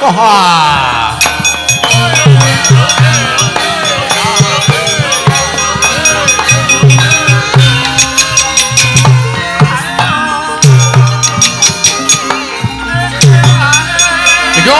Wah. Iku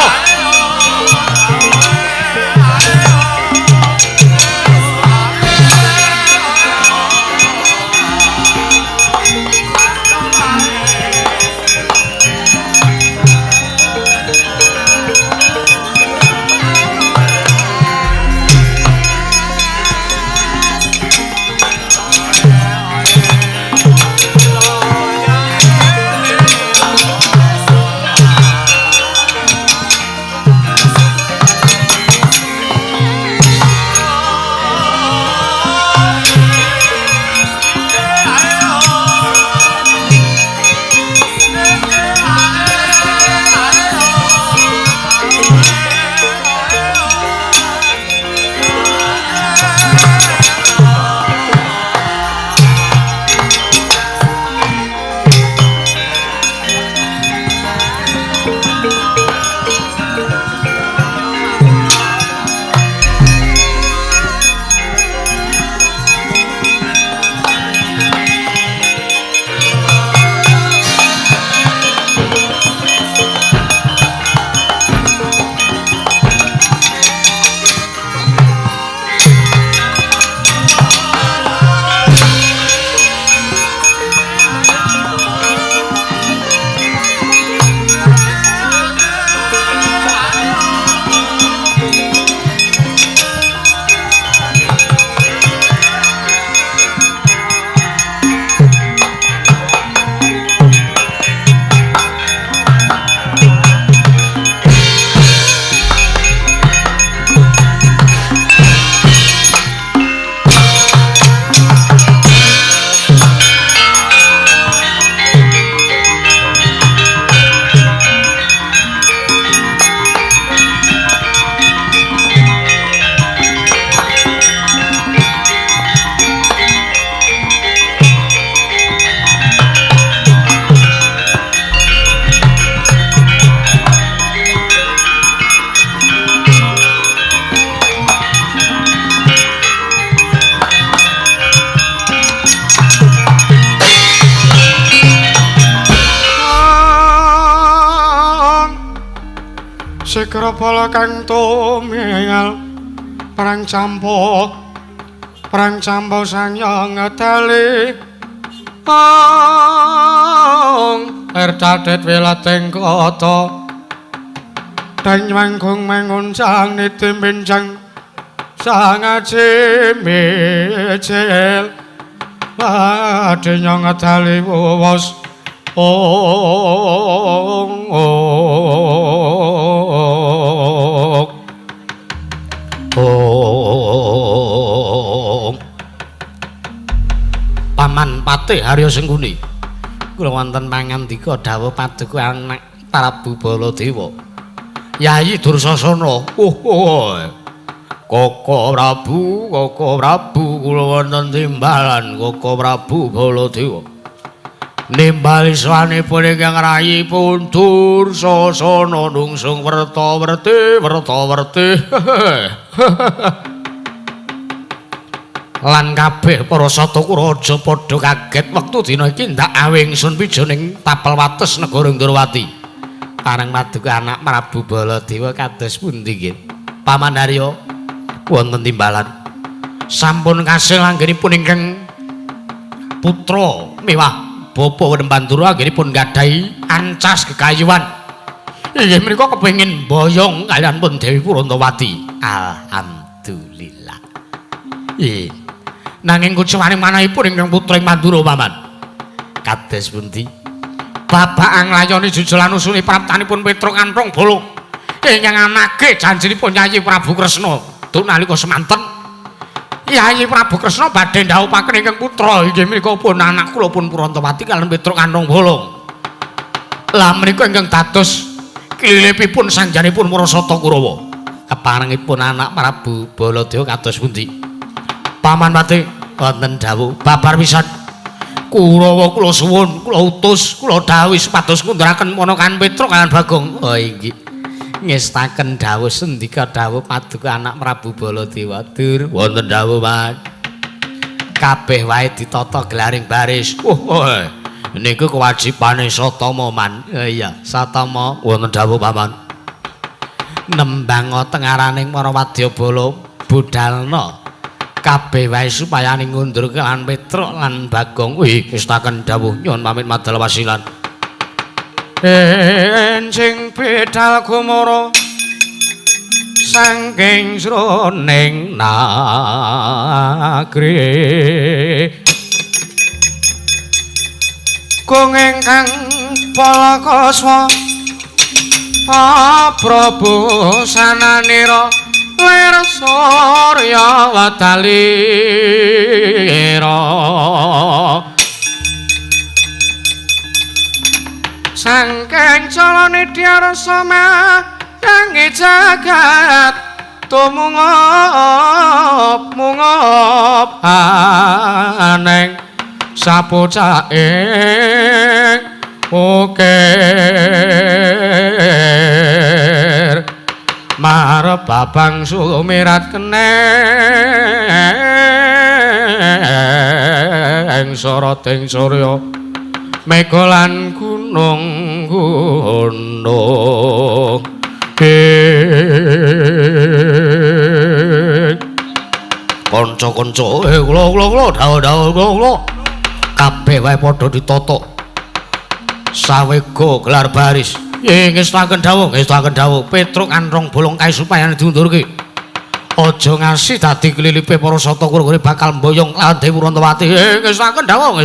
Sikrapala kang tuminggal perang campo sanyang ngedali ercadet wilating kota dan manggung menguncang nitim bincang sang aji micil adinya ngedali wuwos Paman Patih Harya Sengkuni kula wonten pangandika dawuh paduka anak Prabu Baladewa Yayi Dursasana Koko Prabu kula wonten timbalan Koko Prabu Baladewa nimbali swanipun ingkang rayipun Dursasana nungsung werta-werti lan kabeh para Satakura aja padha kaget wektu dina iki ndak awingsun pijoning tapel wates negara Ndrawati pareng paduka anak Prabu Baladewa kados pundi nggih Paman Harya wonten timbalan sampun kasil anggenipun ingkang putra mewah Bapa Wendembandura anggenipun gadhahi ancas kekayuan inggih menika kepengin boyong kaliyan pun Dewi Purantawati alhamdulillah nanging kucuwaning manahipun ingkang putra ing Mandura Paman kados pundi babak nglayani jujulan usuni praptanipun Petruk Kanthong Bolong ingkang anake janjinipun Yayi Prabu Kresna duk nalika semanten Yayi Prabu Kresna badhe ndhawuhaken ingkang putra inggih menika pun anak kula pun Purantawati kaliyan Petruk Kanthong Bolong. Lah menika ingkang dados kililipipun sanjanipun Marasata Kurawa. Keparengipun anak Prabu Baladewa kados pundi? Paman Pati wonten dawuh babar pisan. Kurawa kula suwun, kula utus, kula dawuh supados ngunduraken Ponakan Petruk kaliyan Bagong. Oh inggih. ngestaken dawuh sendika dawuh paduka anak Prabu Baladewa. Dur wonten dawuh Mas. Kabeh wae ditata gelaring baris. Niku kewajibane Satama Man. Iya, Satama wonten dawuh Paman. Nembang tengaraning para wadyabala budalna kabeh wae supaya ngundur kelan Petruk lan Bagong. Wih, ngestaken dawuh nyuwun pamit madal wasilan. Enjing pedal gumara saking sroning nagri kung ingkang palakaswa Prabu sananira lir surya wadalira sangking calone diarsa mangi jagat tumungop aneng sapucaing ukir marep babang sumirat keneng soroting surya megolan gunung-gunung kanca-kanca kula dawuh kabeh wae padha ditata sawega gelar baris ngestaken dawuh Petruk anrong bolong kae supaya diundurke aja ngasih dadi klilipe para sata kura bakal mboyong lawan Dewi Rantawati ngestaken dawuh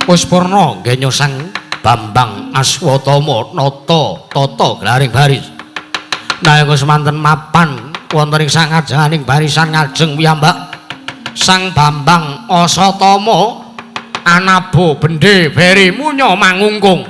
wis purna nggih sang Bambang Aswatama nata tata gelaring baris nalika semanten mapan wonten ing sangajanganing barisan ngajeng piyambak Sang Bambang Aswatama anabo bendhe beri munya mangungkung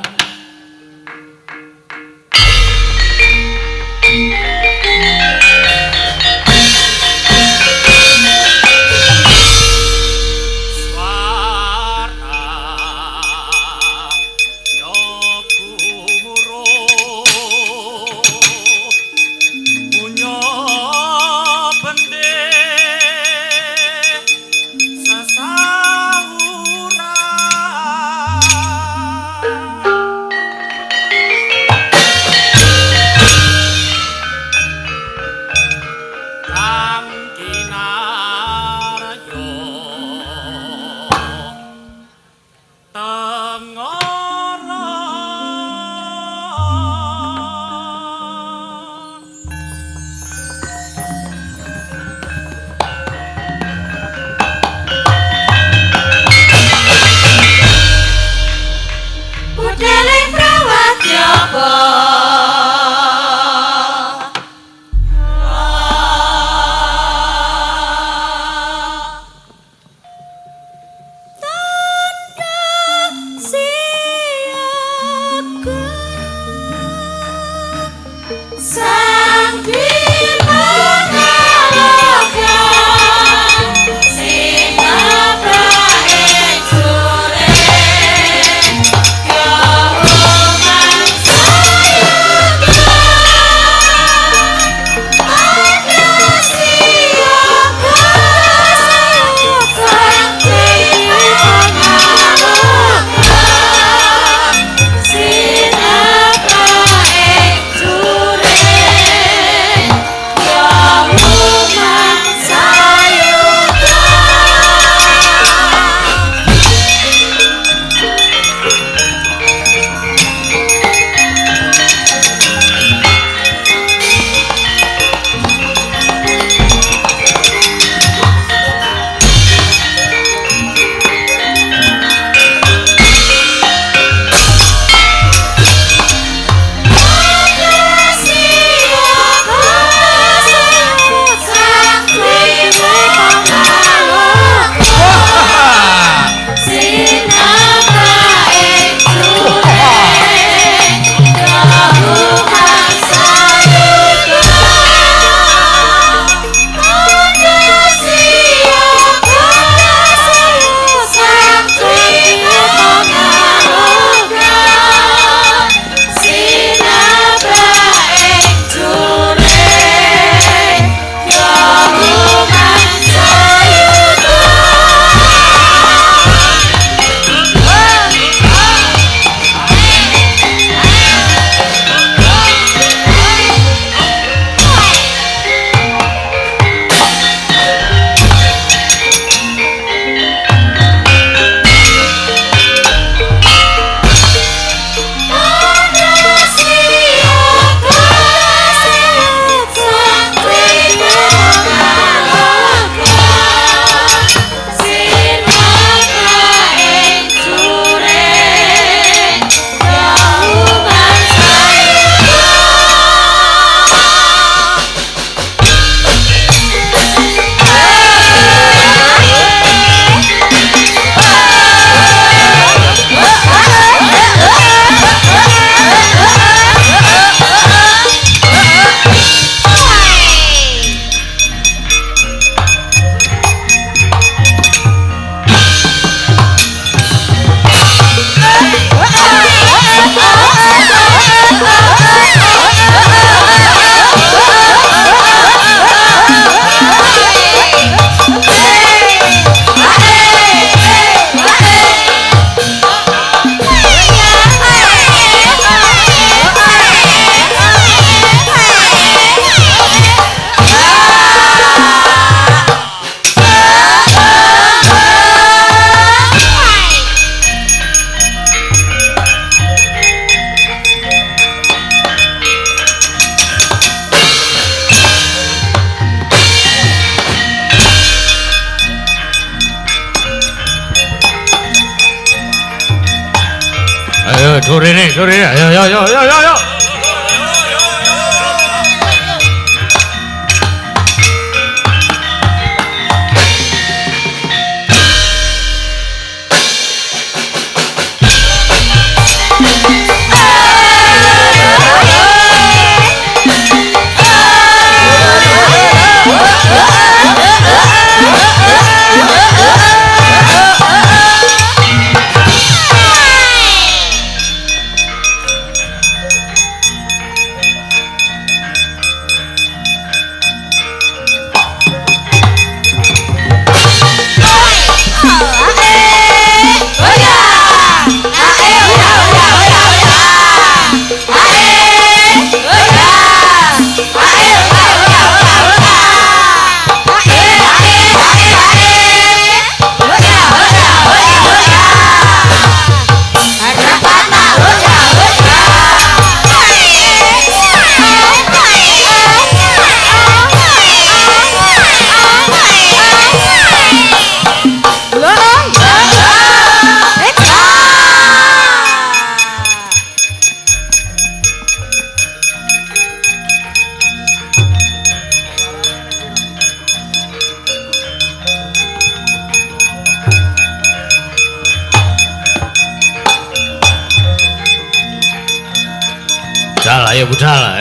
dorene ayo.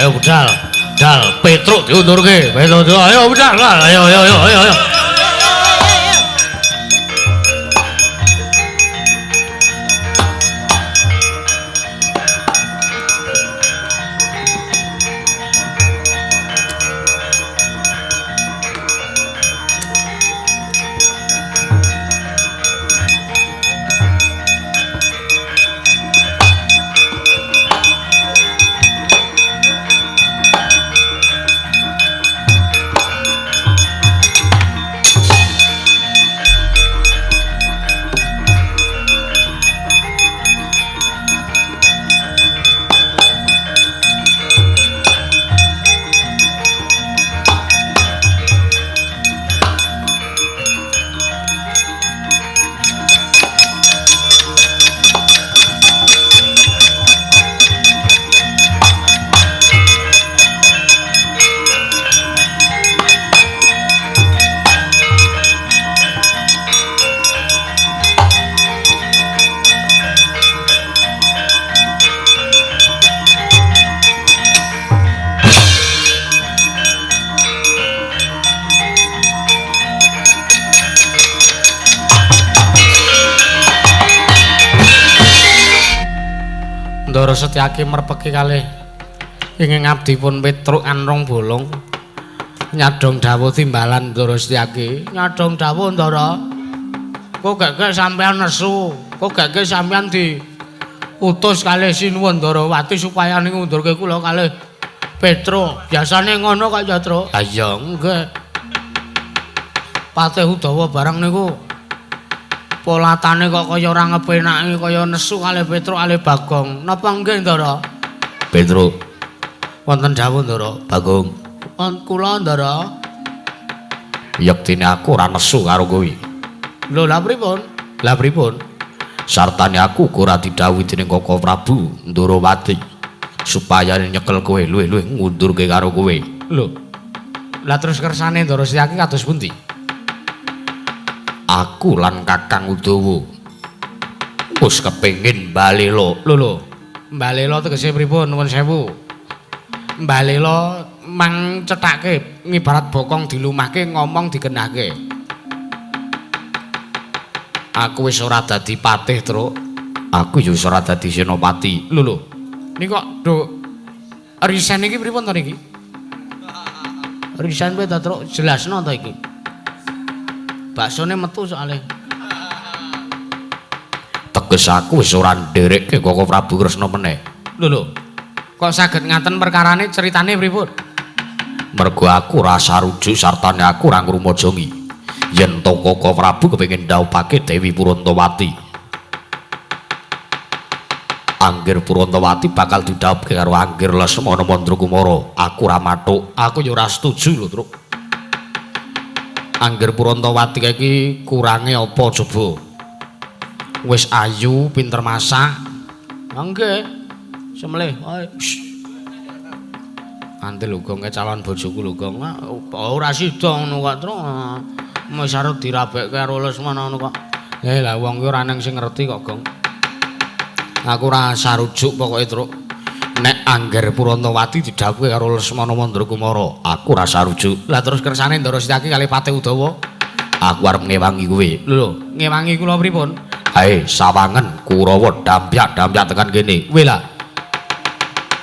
Ayo budal. Dal Petruk diundurke. Ayo budal. Ayo. Ndara Setyaki merpeki kalih ingkang ngabdipun Petruk Anrong Bolong nyadong dawuh timbalan Ndara Setyaki nyadong dawuh Ndara kok gak sampean nesu kok gak sampean diutus kalih Sinuwun Ndarawati supaya ning ngundurke kula kalih Petruk biasane ngono kok Yatra ha iya nggih Patih Udawa barang niku polatane kok kaya ora ngepenaki kaya nesu kalih Petruk kalih Bagong. Napa nggih, Ndara? Petruk. Wonten dawuh, Ndara. Bagong. Kula, Ndara. Yektine aku ora nesu karo kowe. Lho, lha pripun? Lah pripun? Sartane aku ora didhawuhi dening Koko Prabu Ndarawati supaya nyekel kowe luwih-luwih ngundurke karo kowe. Lho. Lah terus kersane Ndara Setyaki kados pundi? Aku lan Kakang Udawa wis kepengin balela. Lho. Balela tegese pripun nuwun sewu? Balela mang cethake ngibarat bokong dilumahke ngomong dikenake. Aku wis ora dadi patih, Truk. Aku ya wis ora dadi senopati. Lho. Niki kok do resign iki pripun to niki? Resign wae ta, Truk? Jelasno ta iki? Baksone metu soalé. Teges aku wis ora nderekke Koko Prabu Kresna meneh. Lho. Kok saged ngaten perkarane ceritane pripun? Mergo aku rasa rujuk sartane aku ora ngrumojongi yen to Koko Prabu kepengin ndhawuhake Dewi Purantawati. Anggir Purantawati bakal didhawuhke karo Anggir Lesmana Mandrakumara. Aku ora mathuk, aku ya ora setuju lho, Truk. Anggir Purantawati iki kurange apa coba? Wis ayu, pinter masak, Nggih. Semleh. Antil uga calon bojoku lho, Gong. Ora sida ngono kok, Tru. Wis arep dirabekke karo Lesmana ngono kok. Lah wong ki ora nang sing ngerti kok, Gong. Aku ora sarujuk pokoke, Tru. Nek Angger Purantawati didhawuhi karo Lesmana Mandrakumara, aku ora sarujuk. Lah terus kersane Ndara Setyaki kali Patih Udawa, aku arep ngewangi kowe. Lho, ngewangi kula pripun? Hae, sawangen Kurawa dampyak-dampyak tekan kene. Kowe lah.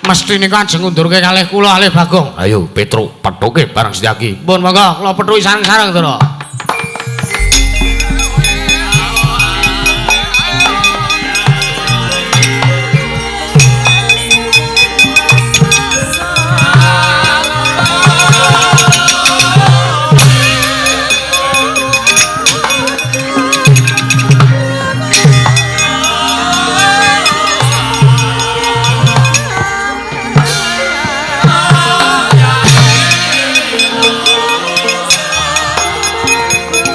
Mesti niku ajeng ngundurke kalih kula kalih Bagong. Ayo Petruk, pethuke bareng Setyaki. Pun monggo kula pethuki sareng-sareng, Ndara.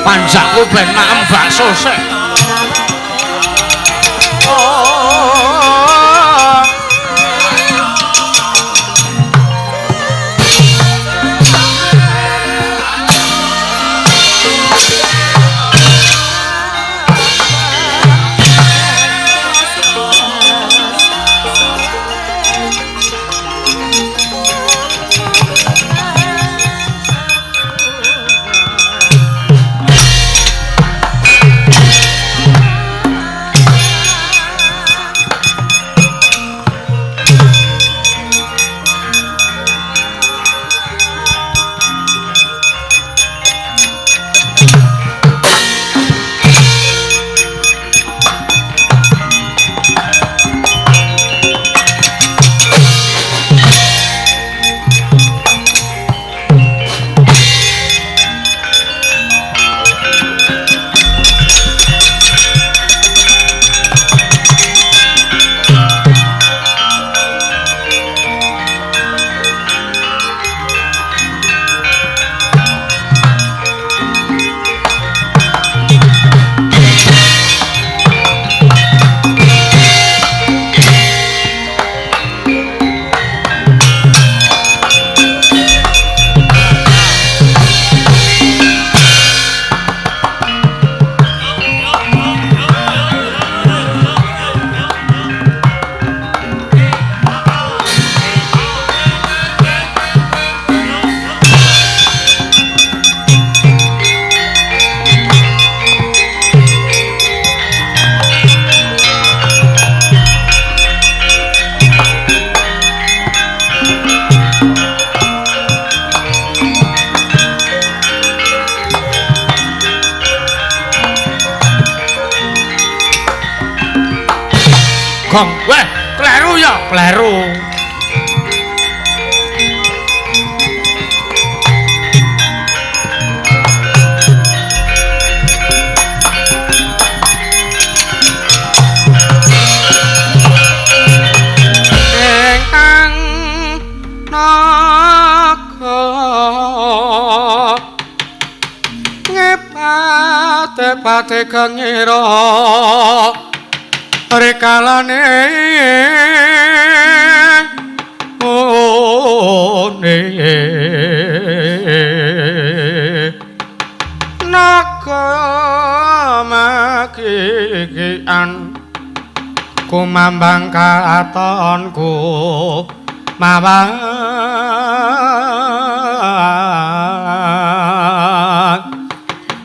Panjakku ben maem bakso sik. Gong, weh, kleru ya, kleru. Engkang naga ngepate-pate kangira rekalane one naga makikian kumambang katonku mawan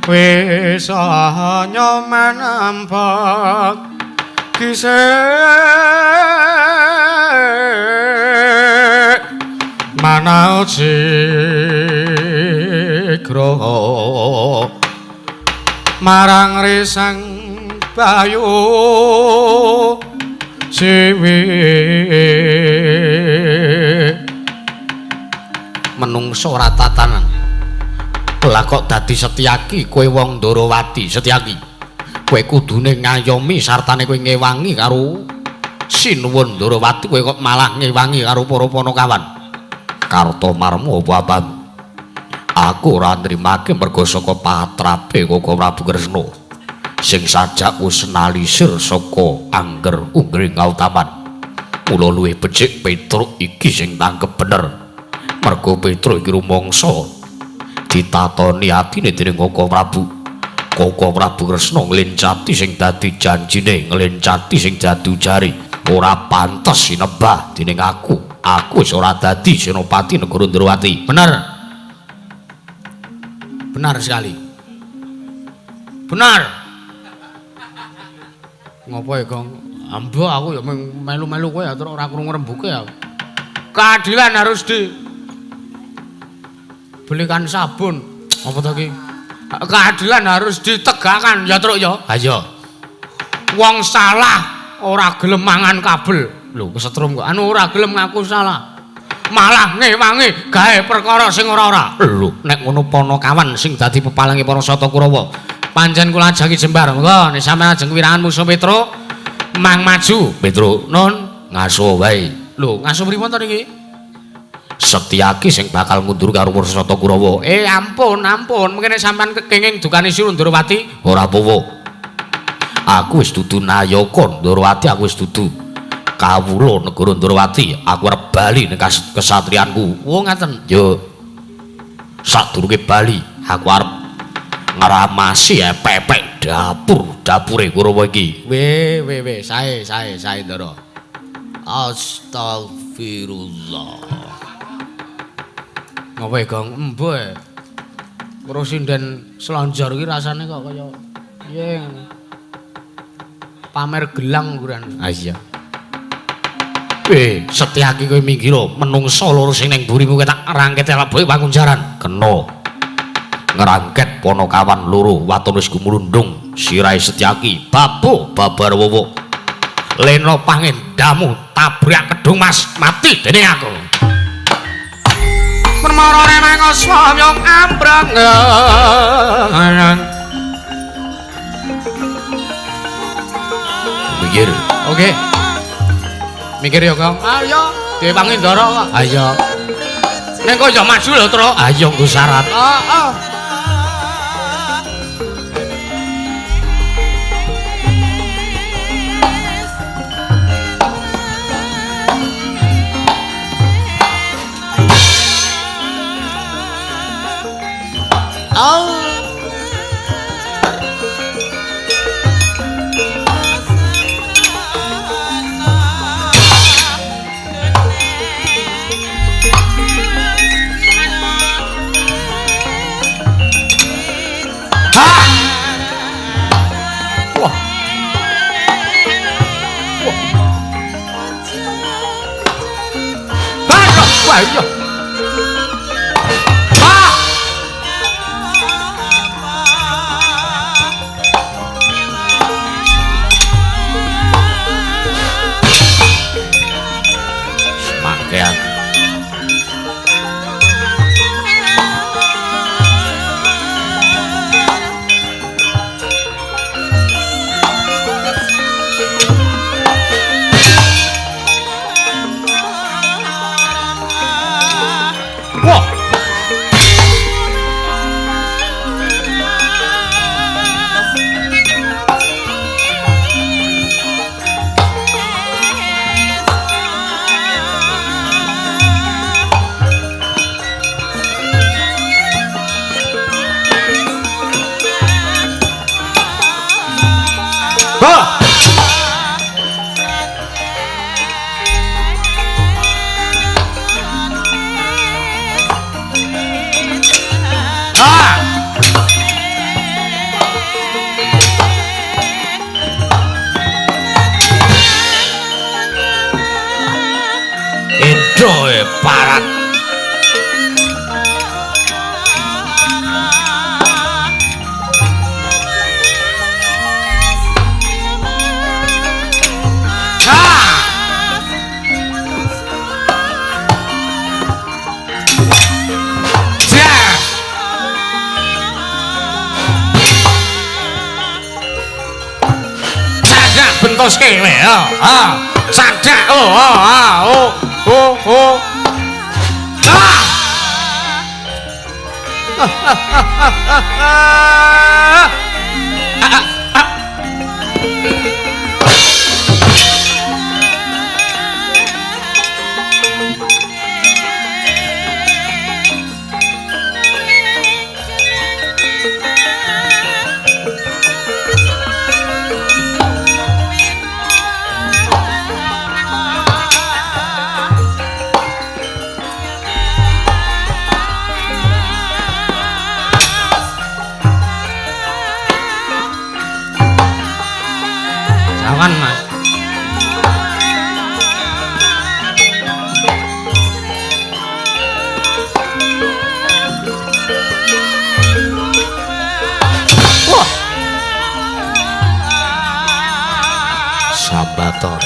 wis nyoman ampek manau cikro marang risang bayu siwi menungso ora tatanan lah kok dadi Setyaki kowe wong Ndorowati Setyaki kowe kudune ngayomi sartane kowe ngewangi karo Sinuwun Ndorowati kowe kok malah ngewangi karo para Panakawan Kartomarma apa aku ora nrimake mergo saka patrape Koko Prabu Kresna sing sajak wis nalisir saka Angger Unggring Kautaman Mula luwih becik Petruk iki sing tangkep bener. Mergo Petruk iki rumangsa ditatoni atine dening Koko Prabu. Koko Prabu Kresna nglencati sing dadi janjine, nglencati sing dadi jari. Ora pantes sinebah dening aku. Aku wis ora dadi senopati negara Ndrawati. Bener. Benar sekali. Benar. Ngopo ya, Gong? Ambo aku ya melu-melu kowe ya terus ora krungu rembuke ya. Keadilan harus belikan sabun. Apa to iki? Keadilan harus ditegakkan ya, Truk ya. Ha iya. Wong salah ora gelem mangan kabel. Lho, kesetrum kok. Anu ora gelem ngaku salah. Malah ngewangi gawe perkara sing ora-ora. Lho, nek ngono Panakawan sing dadi pepalange para Sata Kurawa. Pancen kula ajangi jembar. Monggo nek sampeyan ajeng wirangan musuh Petruk, mang maju. Petruk, nun ngaso wae. Lho, ngaso pripun to niki? Setyaki sing bakal mundur karo Sata Kurawa. Ampun, mengene sampean kenging dukane Sira Ndrawati ora apa-apa. Aku wis dudu nayaka Ndrawati, aku wis dudu kawula negara Ndrawati. Aku arep bali ning kesatrianku. Oh, ngaten. Yo. Sadurunge bali, aku arep ngramasi pepek dapure Kurawa iki. Weh, sae Ndara. Astagfirullah. Ngopo Gong? Embo e. Karo sinden slonjor iki rasane kok kaya piye pamer gelang kuran. Ah iya. Setyaki kowe minggir menungsa loro sing ning mburimu tak rangket lebu pangunjaran. Kena ngerangket Panakawan loro waton wis gumulundung sirahe Setyaki babar wowo. Lena pangendamu tabrak kedung Mas mati dening aku. Permarane mangos wanyong ambrang. Mikir. Oke. Mikir ya, Kang. Ayo, dhewe Pangindara kok. Ayo. Nek kok ya maju lho, Tru. Ayo nggo syarat. Heeh. Ayo. Semangkean. Parat bentos kewe sadak Sabaton.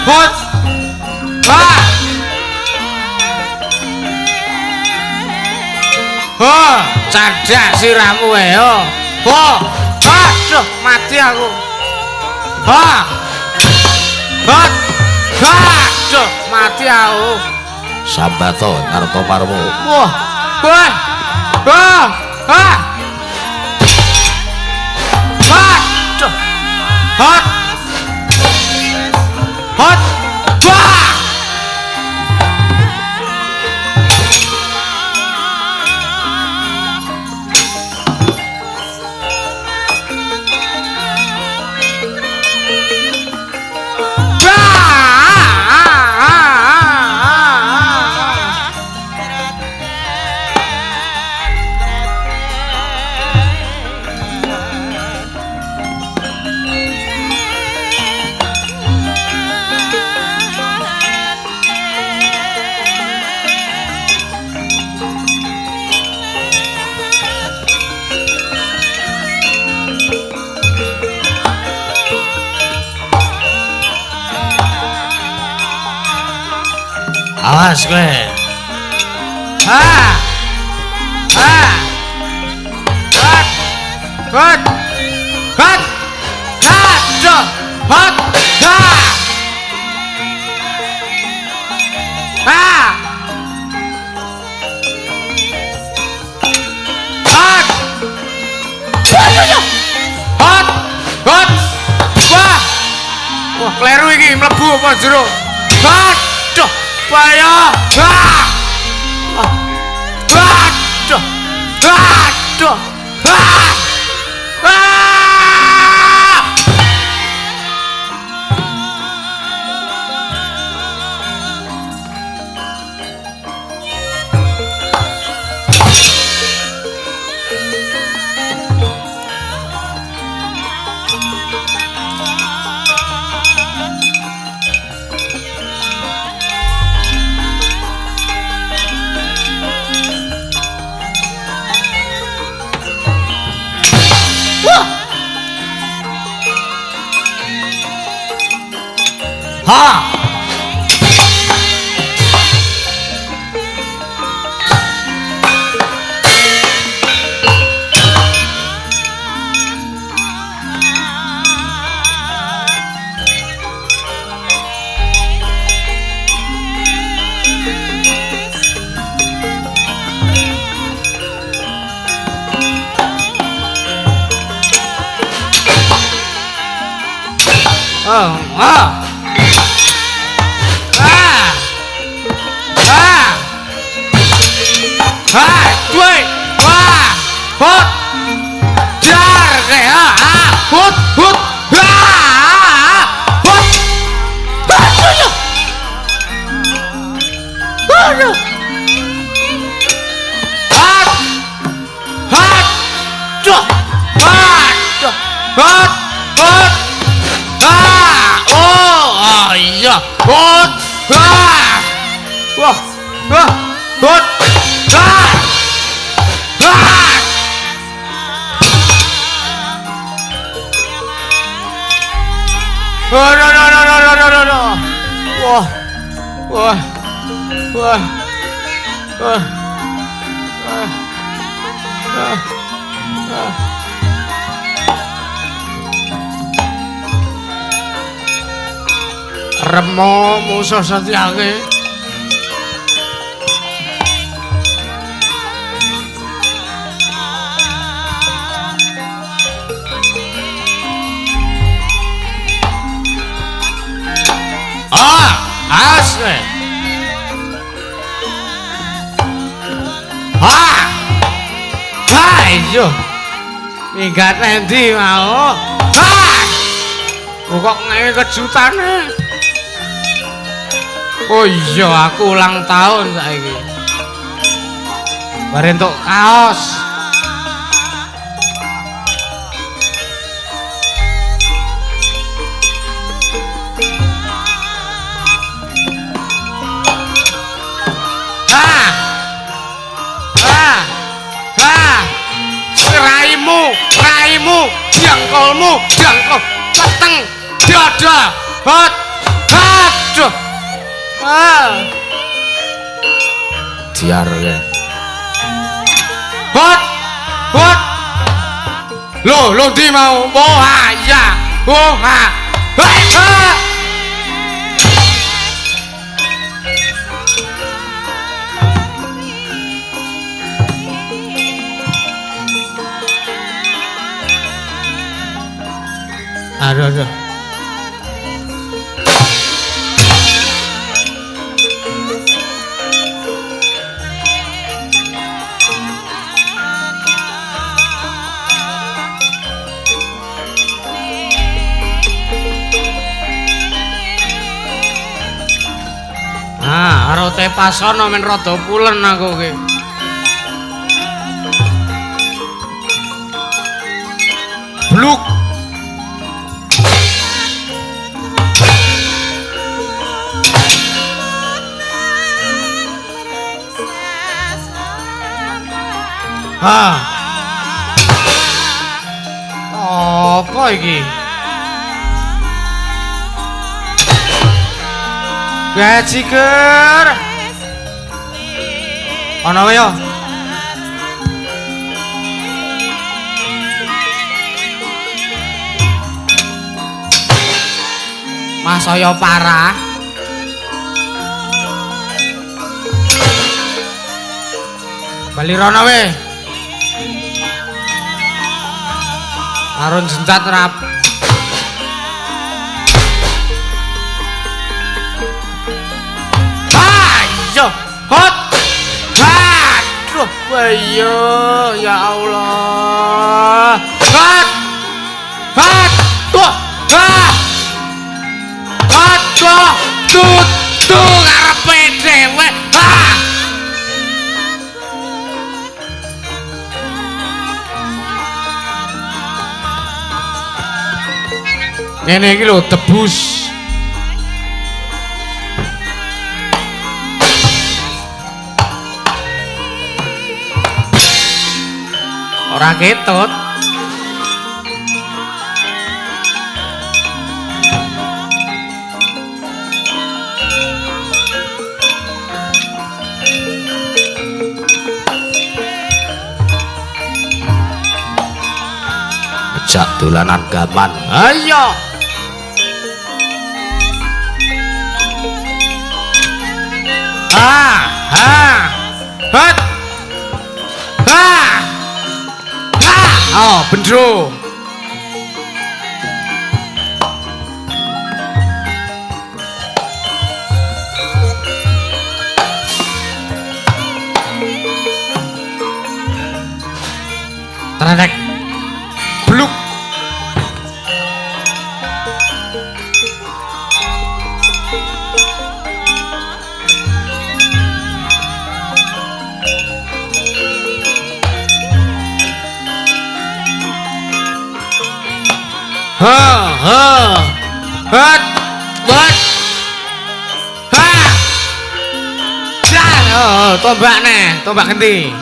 Hot. Ha. Ho, cadak siramu wae ho. Ho. Aduh, mati aku. Ha. Hot. Aduh, mati aku. Sabaton arta parmo. Wah. Wah. Wah. Ha. Aduh. Hot. Hot. Wah. Awas kowe. Ha. Ha. Hot. Hot. Hot. Aduh. Hot. Ha. Ha. Hot. Hot. Hot. Wah. Wah, kleru iki mlebu apa jero. Aduh. Bahaya! Aduh! Aduh! Ha! Remo musuh setyake. Asli. Ayo. Minggat endi mau? Kok ngene kejutane? Oh iya, aku ulang tahun saiki. Bare entuk kaos. dangkolmu dangkol peteng dada hot aduh Diar ya. hot lo di mau ya aduh karo Tepasana men rada pulen aku ki. Bluk. Apa iki? Gajiker. Ana wae yo. Mas saya parah. Bali rono we. Arun jencat rap. Ayo, hot. Aduh, ayo ya Allah. Hot. Hot. Tuh. Tuh ngarepe dhewe. Ngene iki lho tebus. Ora ketut. Jak dolanan gaman. Ayo. Hot. Oh, bendro. Terenek. Bluk. Hot. Tombak nih, tombak ganti.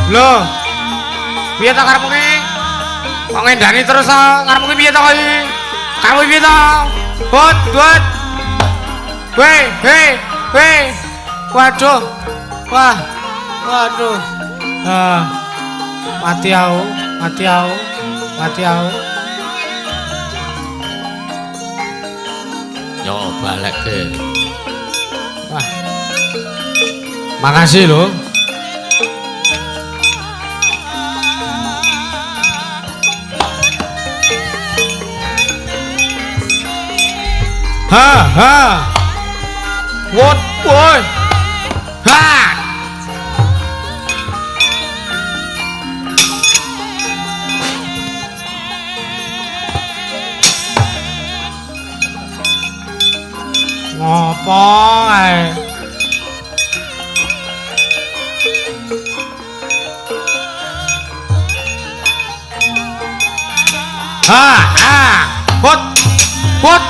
Loh, piye ta karepmu ki? Kok ngendani terus karepmu ki piye ta kowe? Kamu piye ta? Hot. Weh. Waduh. Waduh. Mati aku. Yo balik ke. Wah. Makasih loh. What boy? apa ae. Put. Put.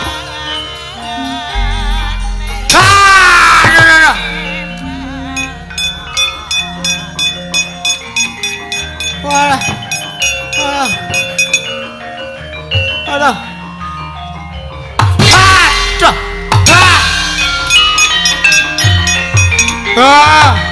Walah. Walah. Aduh. Aduh. Ah.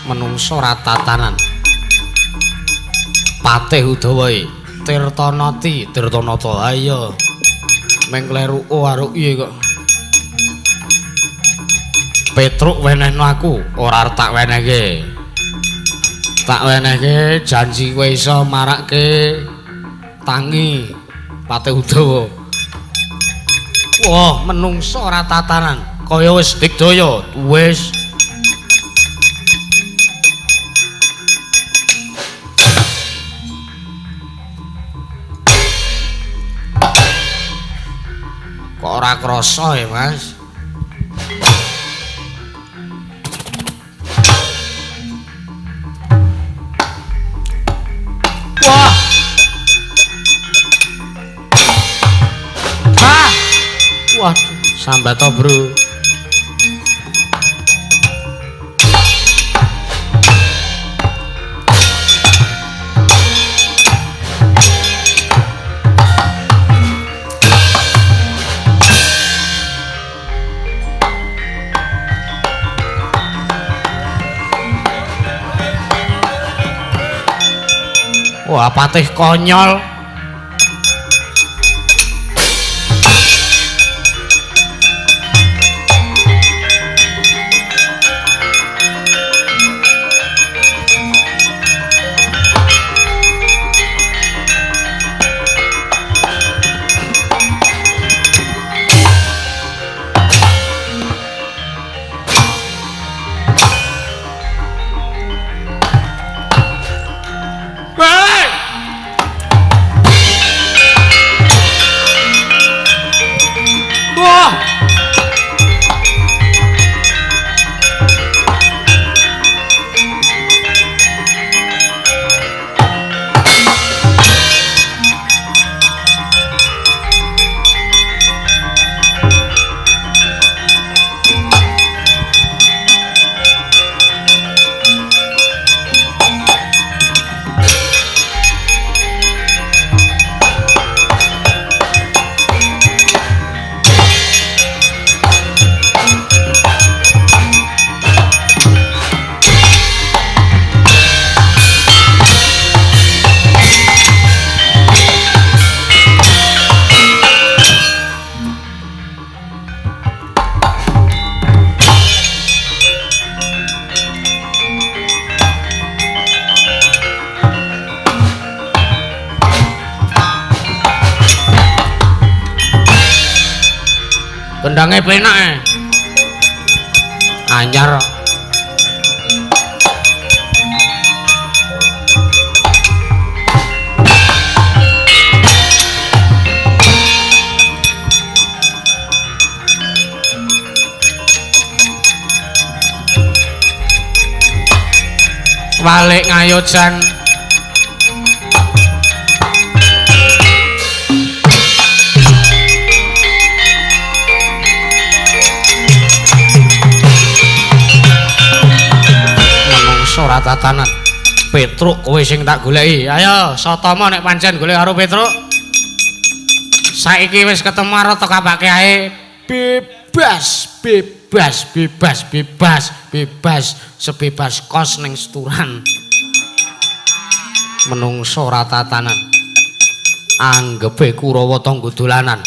Menungso ratatanan Patih Udawa Tirtanati Tirtanata ayo meng kleru aruk iye kok Petruk wenehno aku ora arep tak wenehke janji kowe iso marake tangi Patih Udawa wah menungso ratatanan kaya wis digdaya wis ora krasa ya Mas. Wah. Ah. Waduh, sambat to, Bro. Wah, Patih konyol. Gendangnya penak anyar balik ngayojan ratatanan Petruk kowe sing tak goleki ayo Satama nek pancen golek karo Petruk Saiki wis ketemu karo kabake ae bebas, bebas, bebas, bebas, bebas, sebebas kos ning seturan. Menungso ora tatanan. Anggepe Kurawa tangga dolanan.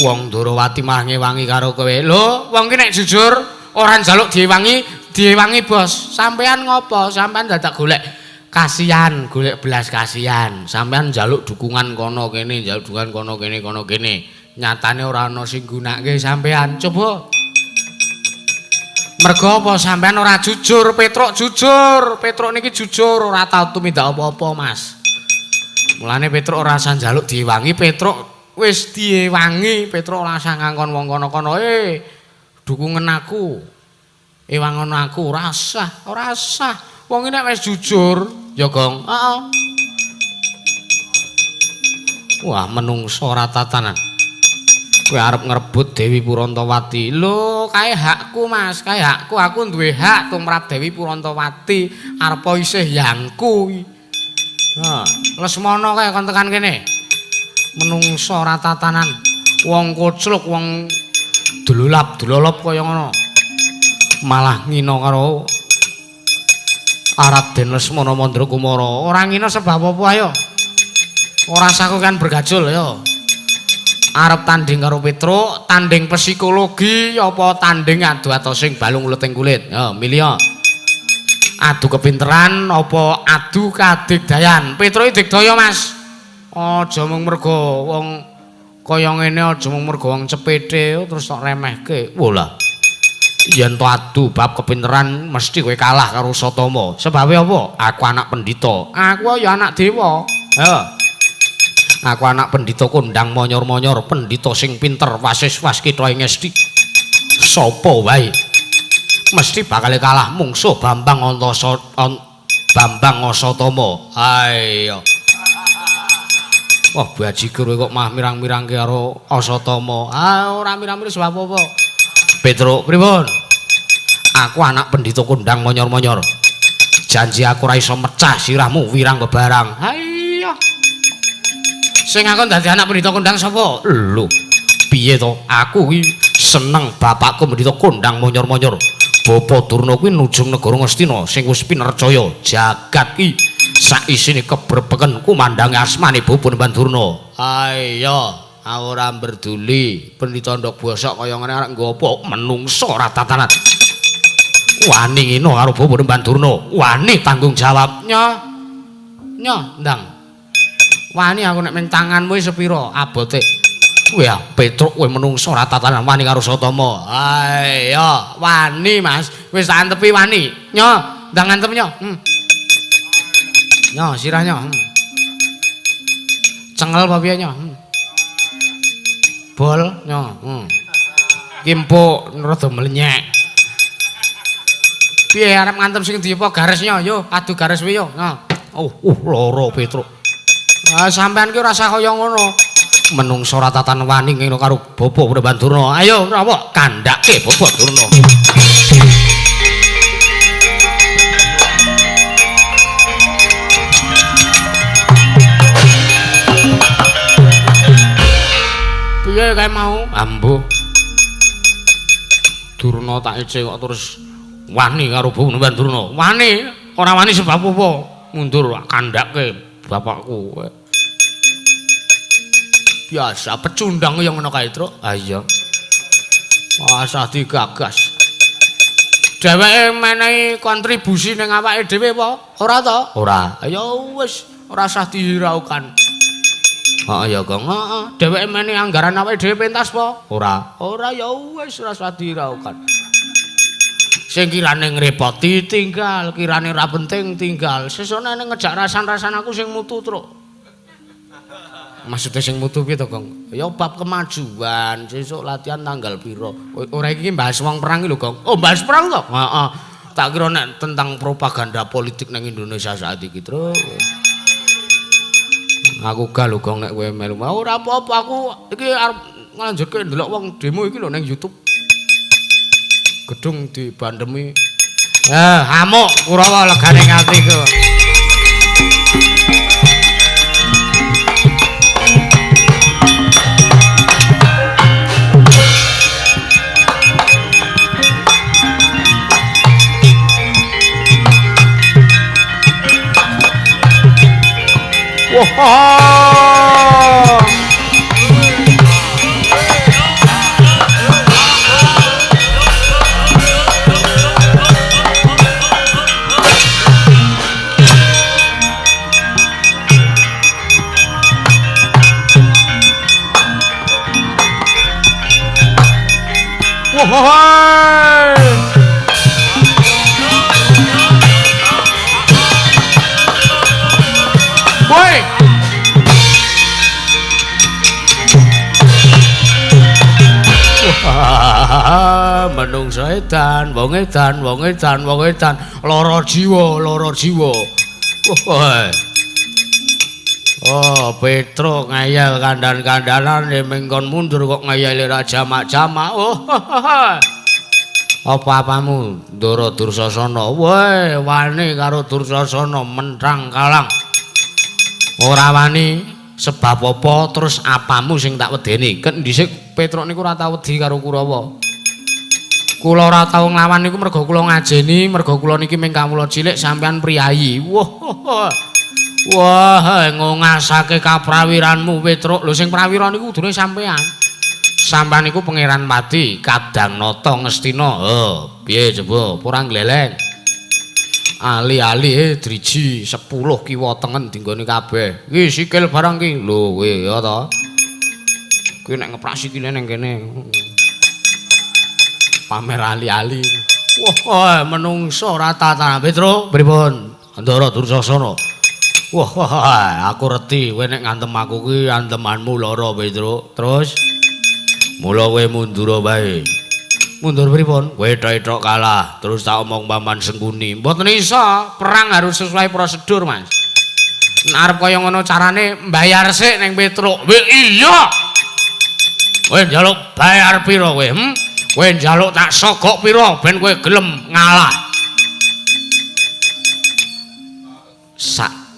Wong Durawati mah ngewangi karo kowe. Lho, wong ki nek jujur ora njaluk diwangi bos. Sampean ngopo? Sampean dadak golek kasihan, golek belas kasihan. Sampean njaluk dukungan kono kene, njaluk dukungan kono kene, kono kene. Nyatane ora ana sing gunakake sampean. Coba. Mergo apa sampean ora jujur, Petruk jujur. Petruk niki jujur, ora tau tumindak apa-apa, Mas. Mulane Petruk ora usah njaluk diwangi, Petruk wis diwangi. Petruk ora usah ngangkon wong kono-kono, dukungan aku. Wangono aku ora usah, ora usah. Wong iki nek wis jujur, ya Gong. Heeh. Wah, menungso ora tatanan. Kowe arep ngrebut Dewi Purantawati. Lho, kae hakku, Mas, kae hakku. Aku duwe hak tumrap Dewi Purantawati. Arepa isih yangku. Nah, Lesmana kae kon tekan kene. Menungso ora tatanan. Wong kocluk, wong dululap-dulolop kaya ngono. Malah ngina karo Raden Lesmana Mandrakumara. Ora ngina sebab apa ayo. Ora sakukan bergajul ya. Arep tanding karo Petruk, tanding psikologi apa tanding adu atosing balung ulet ing kulit. Ya, milih. Adu kepinteran apa adu kadigdayan. Petruk iki digdaya, Mas. Aja mung mergo wong kaya ngene, aja mung mergo wong cepethe terus tok remehke. Wolah. Yen to adu bab kepinteran mesti kowe kalah karo Satama. Sebabe apa? Aku anak pendhita. Aku ya anak dewa. Ya. Aku anak pendhita kondang monyor-monyor, pendhita sing pinter, wasis waskita ing esti. Sapa wae mesti bakal kalah mungsuh Bambang Asatama. Ayo. Wah, bajigur kok mah mirang-mirangke karo Asatama. Ah, ora mirang-mirang sebab apa? Petruk, pripun? Aku anak pendhita kondang monyor-monyor. Janji aku ora iso mecah sirahmu wirang bebarang. Ayo. Sing ngakon dadi anak pendhita kondang sapa? Lho. Piye to? Aku kuwi seneng bapakku pendhita kondang monyor-monyor. Bapa Durna kuwi nujung negara Ngastina sing wis pinercaya jagat iki sak isine kebrepeken kumandange asmane Bapa Durna. Ayo, ora berduli pendhita ndok bosok kaya ngene arek nggo apa menungso ora tatanan. Wani ngino karo Bapa Durna, wani tanggung jawab. Nyo, ndang. Wani aku nek ming tanganmu sepira abote. Kowe ya Petruk kowe menungso ora tatanan wani karo Satama. Ayo, wani Mas. Wis tak antepi wani. Nyo, ndang antep nyo. Nyo, sirah nyo. Cengel apa piye nyo? Bol nyo. Ki empuk rada mlenyek. Piye arep ngantem sing diapa garis nyo? Yo, adu garis piye yo. Nyo. Lara Petruk. Ah sampean ki ora usah kaya ngono. Menungso ora tatan wani ngene karo Bapa Durna. Ayo rawa kandhake Bapa Durna. Piye kae mau? Ambuh. Durna tak ece kok terus wani karo Bapa Durna. Wani, ora wani sebab apa? Mundur kandhake bapakku. Biasa pecundang yang ngono kae, Truk. Ah iya. Asah digagas. Dheweke menehi kontribusi ning awake dhewe apa? Ora to? Ora. Ya wis, ora usah dihiraukan. Heeh ya, Gong. Heeh. Dheweke menehi anggaran awake dhewe pentas apa? Ora. Ora ya wis, ora usah dihiraukan. Sing kirane ngrepoti tinggal, kirane ora penting tinggal. Sesone ngejak rasan-rasan aku sing mutu, Truk. Maksudnya sing mutu piye to, Gong? Ya bab kemajuan, sesuk latihan tanggal piro. Ora iki bahas wong perang iki lho, Gong. Oh, bahas perang to? Heeh. Tak kira nek tentang propaganda politik nang Indonesia saat iki, Truk. Aku gak lho, Gong, nek kowe melu. Ora apa-apa, aku iki arep nglanjutke ndelok wong demo iki lho nang YouTube. Gedung dibandemi. Amuk Kurawa legane ngatiku. Oh. Woi. Menungso edan, wong edan, wong edan, wong edan, lara jiwa, lara jiwa. Oh, Petro ngayal kandan-kandanan mengkon mundur kok ngayali jamak-jamak. Oh. Apa-apamu Ndara Dursasana? Woi, wani karo Dursasana mentrang kalang. Ora wani sebab apa terus apamu sing tak wedeni? Ken dhisik Petruk niku ora tau wedi karo Kurawa. Kula ora tau nglawan niku mergo kula ngajeni, mergo kula niki ming kawula cilik sampean priyayi. Wah, ngongasake kaprawiranmu Petruk. Lho sing prawira niku kudune sampean. Sampean niku pangeran Pati, Kadang-nata Ngastina. Piye coba, ora gleleng. Ali-ali driji 10 kiwa tengen dinggone kabeh. Iki sikil barang ki. Lho, kowe ya ta. Kowe nek ngeprak sikile ning kene. Pamer ali-ali. Wah, menungso rata-rata. Petruk, pripun? Ndara Dursasana. Wah, aku reti kowe nek ngantem aku ki antemanmu lara, Petruk. Terus mula kowe mundur bae. Mundur pripun? Kowe tok kalah, terus tak omong Paman Sengkuni. Mboten isa, perang harus sesuai prosedur, Mas. Nek arep kaya ngono carane mbayar sik ning Petruk. Iya. Kowe njaluk bayar pira kowe? Kowe njaluk tak sogok pira ben kowe gelem ngalah?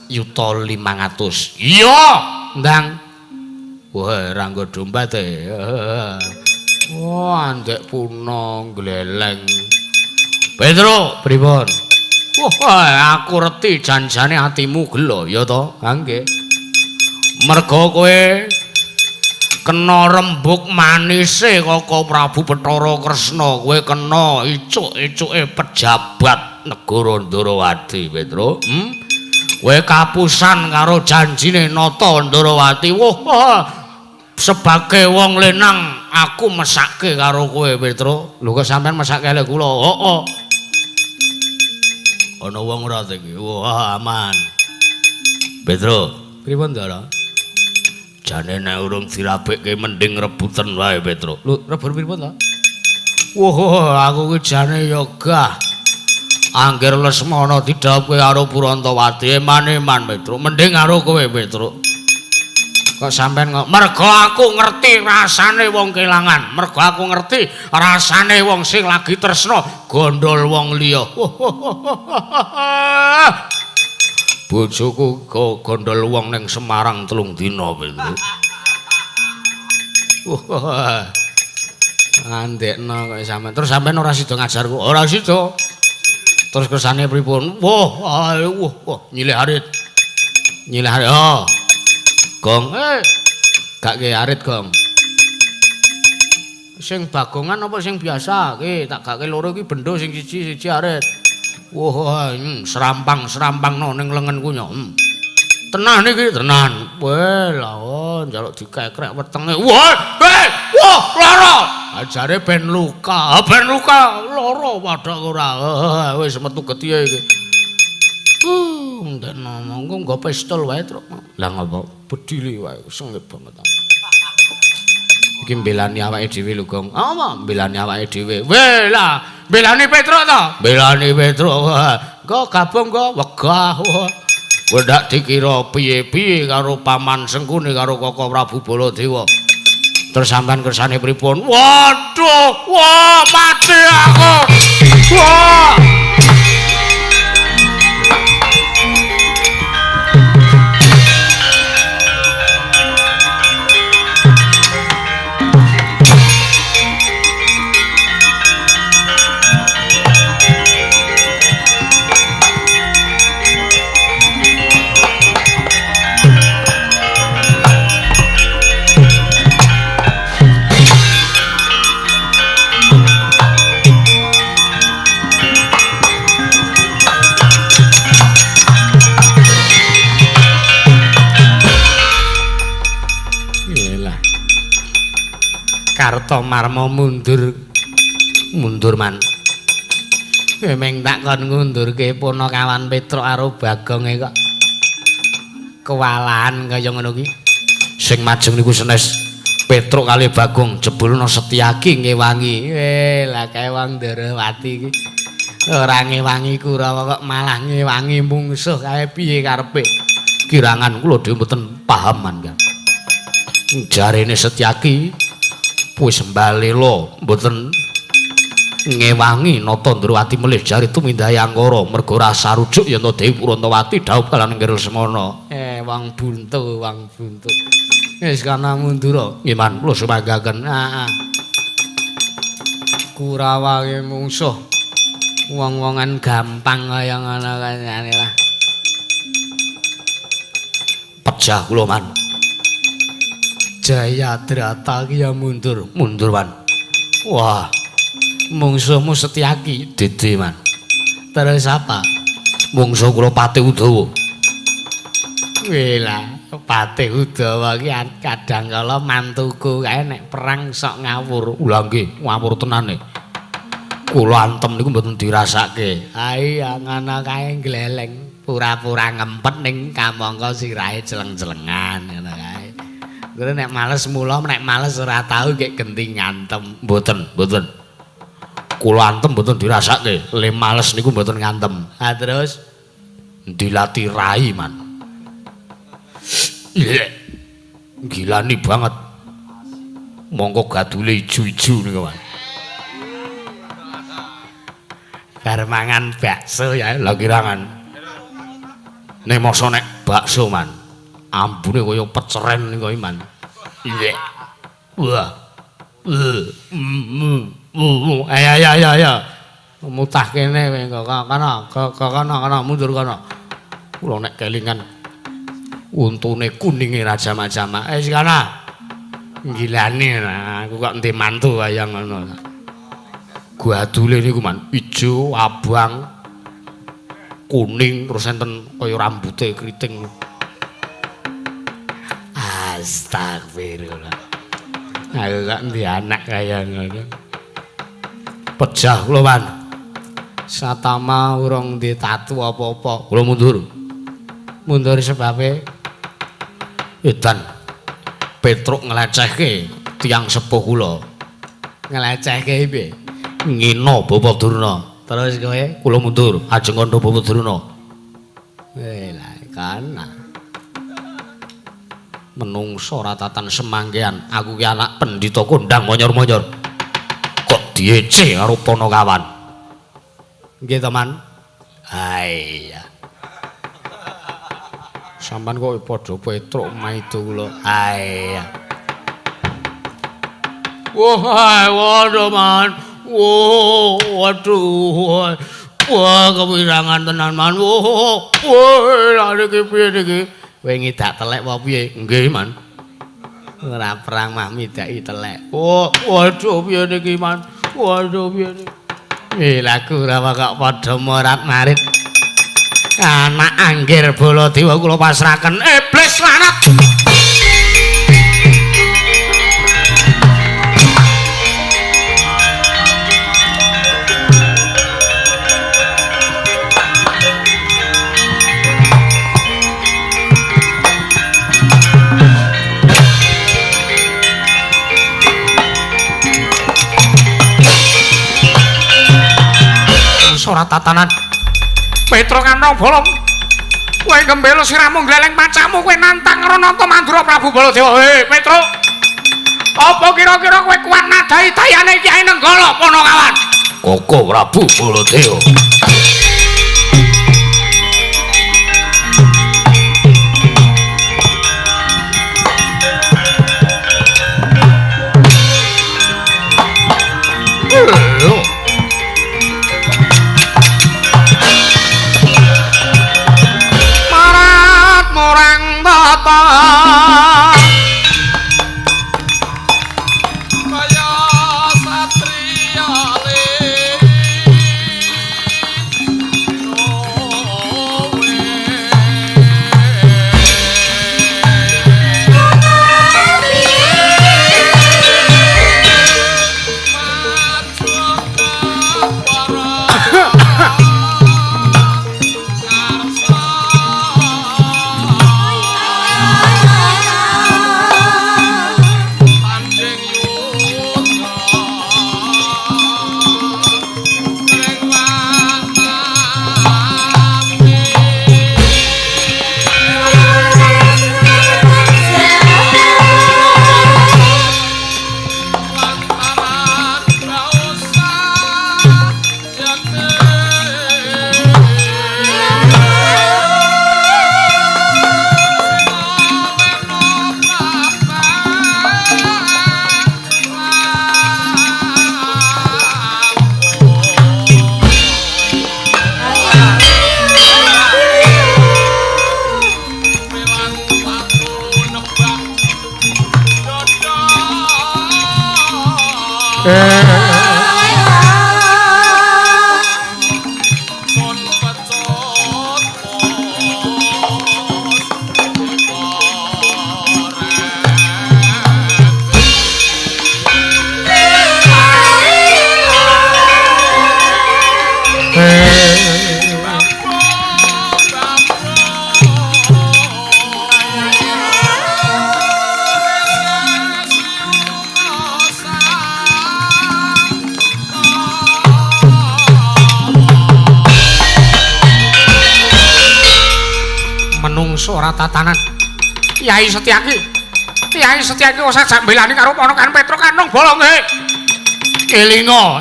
1.500.000. Iya, Ndang. Wah, ranggo domba te. Wah, ndek puna gleleng. Petruk, pripun? Wah, aku reti janjane atimu gelo ya to? Ha nggih. Merga kowe kena rembug manise Kaka Prabu Bathara Kresna, kowe kena icuk-icuke pejabat negara Ndarawati, Petruk. Kowe kapusan karo janjine Nata Ndarawati. Wah, sebagai wong lenang aku mesake karo kowe, Petruk. Lho kok sampean mesake karo kula? Heeh. Ana wong ora iki. Wah, aman. Petruk, pripun Ndara? Jane nek urung dirabekke mending rebutan wae, Petruk. Lho, rebut pripun ta? Wah, aku ki jane ya gah. Angger Lesmana didhawuhke karo Purantawati, eman-eman, Petruk. Mending karo kowe, Petruk. Kok sampean mergo aku ngerti rasane wong kelangan, mergo aku ngerti rasane wong sing lagi tresna gondol wong liya. Bojoku kok gondol wong ning Semarang 3 dina, Petruk. Andekno kok sampean. Terus sampean ora sida ngajarku. Ora sida. Terus kersane pripun? Wah, nyilih arit. Nyilih arit. Oh. Gong, gak ke arit, Gong. Sing bagongan apa sing biasa? Tak gak ke loro ki bendho sing siji arit. Wah, serampang no ning lengenku nya. Tenan iki, tenan. Wah, lah njaluk dikekrek wetenge. Wah, lara. Ajare ben luka, lara padha ora. Wis metu getihe iki. Ndek ngomong nggo pistol wae, Truk. Lah ngopo? Bedile wae sengit banget. Iki mbelani awake dhewe lho, Gong. Apa mbelani awake dhewe? Weh lah, mbelani Petruk to? Mbelani Petruk. Engko gabung engko wegah. Kowe ndak dikira piye-piye karo Paman Sengkuni karo Kaka Prabu Baladewa. Terus sampean kersane pripun? Waduh, wah mati aku. Wah. Kartomarma mundur man. Memang tak kon ngundurke Punakawan Petruk karo Bagonge kok kewalahan kaya ngono ki. Sing majeng niku senes Petruk kali Bagong jebulna Setyaki ngewangi. Lah kewang Darawati iki. Ora ngewangi Kurawa kok malah ngewangi mungsuh kae piye karepe. Kirangan kula dhewe mboten paham man. Jarene Setyaki wis mbalela mboten ngewangi nata Ndrawati melih jari tumindahe angkara merga rasa rujuk yen to Dewi Purantawati dhaup kalahan Nggir Semana. Wong buntu. Wis kana mundur. Nggih man kula sumanggaken. Kurawa ki mungsuh wong-wongan gampang kaya ngono kayane lah. Pejah kula man. Jayadrata ki ya mundur man. Wah. Mungsuhmu Setyaki Dede man. Terus apa? Mungsuh kula Patih Udawa. Wela, Patih Udawa ki kadang kala mantuku kae nek perang sok ngawur. Lha nggih, ngawur tenane. Kula antem niku mboten dirasake. Iya ngono kae gleleng, pura-pura ngempet ning kamangka sirahe celeng-celengan ngono kae. Terus nek males mula, nek males ora tau kek genti ngantem. Mboten. Kula antem mboten dirasake, le males niku mboten ngantem. Terus dilatih rai man. Gilani banget. Mongko gadule ijo-ijo niku man. Bar mangan bakso ya lha kirangan. Nek masa nek bakso man. Ambune kaya peceren niku man. Wah. Ya. Mutah kene kowe kana mundur kana. Kula nek kelingan untune kuninge Raja Majama. Kana. Gilane aku kok ndek mantu kaya ngono. Gadule niku man ijo, abang, kuning terus enten kaya rambute kriting. Astagfirullah. Aku kok ndek anak kaya ngono. Pejah kula man. Satama urung ndek tatu apa-apa. Kula mundur. Mundur sebabe edan Petruk nglecehke tiyang sepuh kula. Nglecehke piye? Ngina Bapa Durna. Terus kowe kula mundur ajeng kandha Bapa Durna. Lah kana. Menungso ratatan semanggean, aku ki anak pendhita kondang monyor-monyor. Kok diece karo Punakawan. Nggih, teman. Iya. Sampan kok padha Petruk maido kula. Iya. Waduh, man. Waduh. Wah, kepirangan tenan, man. Wah, niki piye niki? Kowe ngidak telek apa piye? Nggih, man. Ora perang mah midaki telek. Waduh, piye niki, man? Waduh, piye niki? Lah Kurawa kok padha morat-marit. Anak Anggir Baladewa kula pasrahaken iblis lanat. Ora tatanan Petruk kanthong bolong kowe gembelo siramu gleleng pacamu kowe nantang Ranata Mandura Prabu Baladewa. Petruk apa kira-kira kowe kuat nadahi dayane Kyai Nenggala Punakawan? Koko Prabu Baladewa. Orang tata kaya satriya Menungso ora tatanan. Kyai Setyaki. Kyai Setyaki ora sajak mbelani karo ponakan Petro Kanung bolong he. Elinga.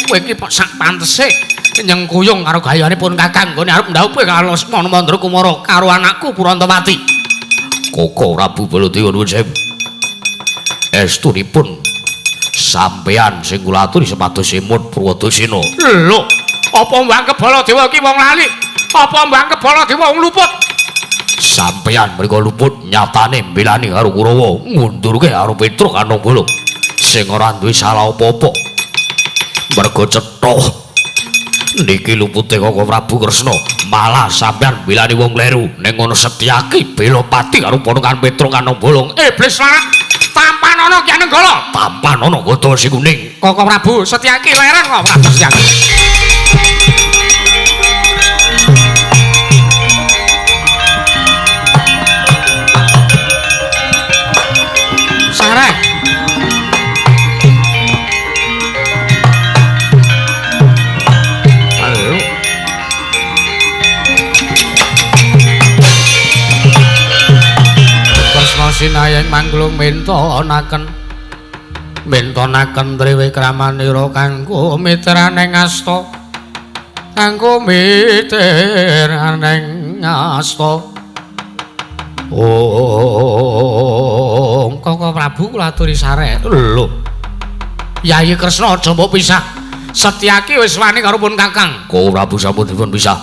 Kowe iki sak pantese nyengkuyung karo gayanipun Kakang nggone arep ndhaup karo Lesmana Mandra Kumara karo anakku Purantawati. Koko Prabu Baladewa nuwun sewu. Estunipun sampeyan sing kula aturi sepados Semut Purwadasena. Lho, apa Mbah Baladewa iki wong lali? Apa Mbah Baladewa wong luput? Sampeyan mriko luput nyatane mbelani karo Kurawa ngundurke karo Petruk Kanung Bolong sing ora duwe salah apa-apa. Mergo cetha niki lupute Koko Prabu Kresna malah sampeyan mbelani wong kleru ning ngono Setyaki bela pati karo ponakan Petruk Kanung Bolong. Iblis larat tampan ana Ki Anenggala. Tampan ana Gotha Si Kuning. Koko Prabu Setyaki leren kok Prabu Setyaki. Sareh. Halo. Kresna sinayeng manglung mentonaken triwi kramanira kanggo mitraning asta. Kanggo mitraning asta. Oh, Koko Prabu kula aturi sareh. Lho, Yayi Kresna aja mbok pisah. Setyaki wis wani karo pun Kakang. Koko Prabu sampun dipun pisah.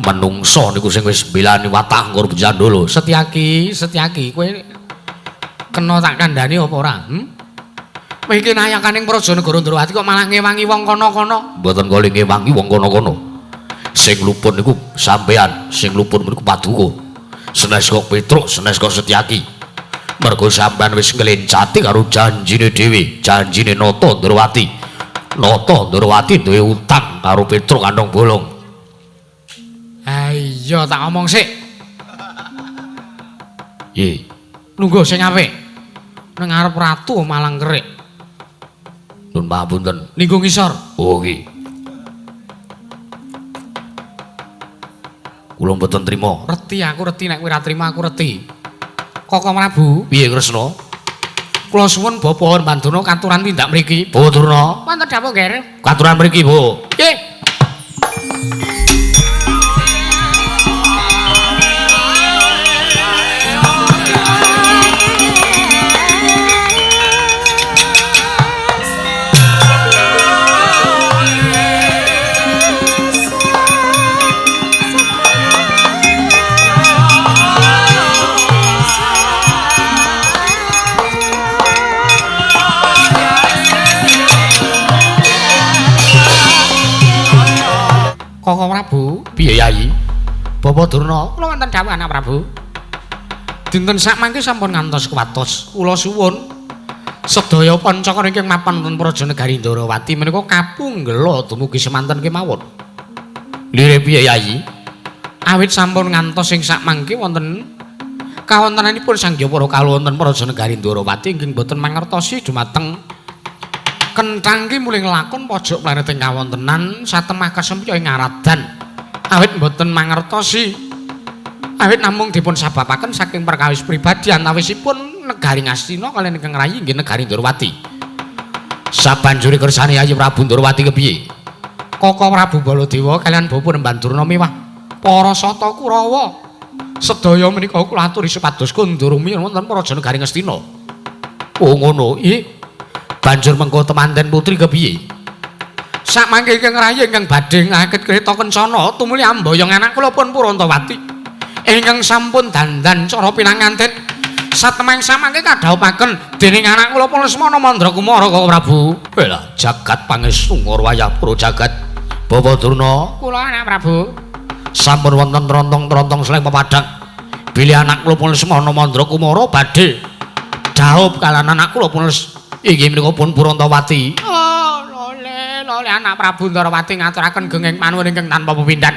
Menungso niku sing wis mbelani watah nggur Jandala. Setyaki, kowe kena tak kandhani apa ora? Kowe iki nayakaning Prajanegara Ndrawati kok malah ngewangi wong kono-kono. Mboten kali ngewangi wong kono-kono. Sing luput niku sampeyan, sing luput niku Paduka. Senes kok Petruk, senes kok Setyaki. Mergo sampeyan wis nglencati karo janjine dhewe, janjine Nata Ndrawati. Nata Ndrawati duwe utang karo Petruk Kanung Bolong. Ha iya tak omong sik. Ye, Lungguh sing apik. Nang ngarep ratu malang kerik. nun pamunten. Linggo ngisor. Oh nggih. Kula mboten trima. Reti nek kowe ora trima aku reti. Koko Prabu, Piye Kresna? kula suwun Bapa Bandana katuran tindak mriki. Bu Durna. Wonten dawuh nggih. Katuran mriki, Bu. Nggih. Koko Prabu, Piye Yayi? Bapa Durna, kula wonten dawuh anak Prabu. Dinten sakmangke sampun ngantos kuwatos. Kula suwun sedaya pancaka ingkang mapan wonten Prajanegari Ndrawati menika kapunggela dumugi semanten kemawon. Lire piye Yayi? Awit sampun ngantos ing sakmangke wonten kawontenanipun Sang Jawara kalawonten Prajanegari Ndrawati inggih boten mangertosi dumateng kenthang ki muling lakon pojok planet ing kawontenan satemah kasempya ing ngaradan. Awit boten mangertosi. Awit namung dipun sababaken saking perkawis pribadi antawisipun negari Ngastina kaliyan ingkang rayi inggih negari Ndrawati. Sabanjure kersane Yayi Prabu Ndrawati kepiye? Koko Prabu Baladewa kaliyan Bapa Bandurna miwah para sata Kurawa sedaya menika kula aturi supados kondurumi wonten Prajanegari Ngastina. Oh ngono. Nggih. Banjur mengko temanten putri kepiye? Sakmangke ingkang rayi ingkang badhe ngakit kreta kencana tumuli ambayong anak kula pun Purantawati ingkang sampun dandan cara pinanganten satemeng samangke kadhaupaken dening anak kula pun Lesmana Mandrakumara Kakang Prabu. Lah jagat pangesungur wayah para jagat. Bapa Durna, Kula anak Prabu. sampun wonten trontong-trontong sleng pepadang. Bilih anak kula pun Lesmana Mandrakumara badhe dhaup kaliyan anak kula pun inggih menika pun Purantawati. Oh, lole anak Prabu Ndarawati ngaturaken genging panuwun ingkang tanpa pepindhan.